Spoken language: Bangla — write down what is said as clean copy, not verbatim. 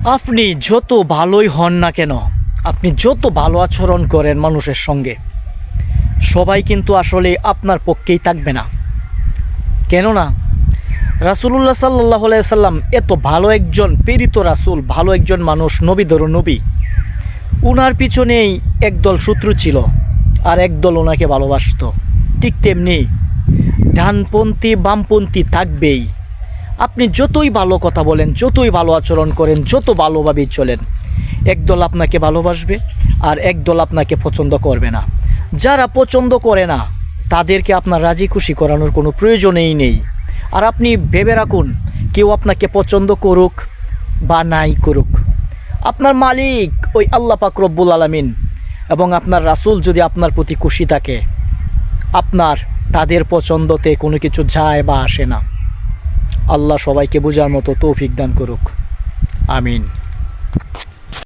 আপনি যত ভালোই হন না কেন, আপনি যত ভালো আচরণ করেন মানুষের সঙ্গে, সবাই কিন্তু আসলে আপনার পক্ষেই থাকবে না। কেননা রাসূলুল্লাহ সাল্লাল্লাহু আলাইহি সাল্লাম এত ভালো একজন প্রেরিত রাসূল, ভালো একজন মানুষ, নবীদেরও নবী। উনার পিছনেই একদল শত্রু ছিল আর একদল ওনাকে ভালোবাসতো। ঠিক তেমনি ডানপন্থী বামপন্থী থাকবেই। আপনি যতই ভালো কথা বলেন, যতই ভালো আচরণ করেন, যত ভালোভাবেই চলেন, একদল আপনাকে ভালোবাসবে আর একদল আপনাকে পছন্দ করবে না। যারা পছন্দ করে না তাদেরকে আপনার রাজি খুশি করানোর কোনো প্রয়োজনই নেই। আর আপনি ভেবে রাখুন, কেউ আপনাকে পছন্দ করুক বা নাই করুক, আপনার মালিক ওই আল্লাহ পাক রব্বুল আলামিন এবং আপনার রাসূল যদি আপনার প্রতি খুশি থাকে, আপনার তাদের পছন্দতে কোনো কিছু যায় বা আসে না। আল্লাহ সবাইকে বোঝার মতো তৌফিক দান করুক। আমিন।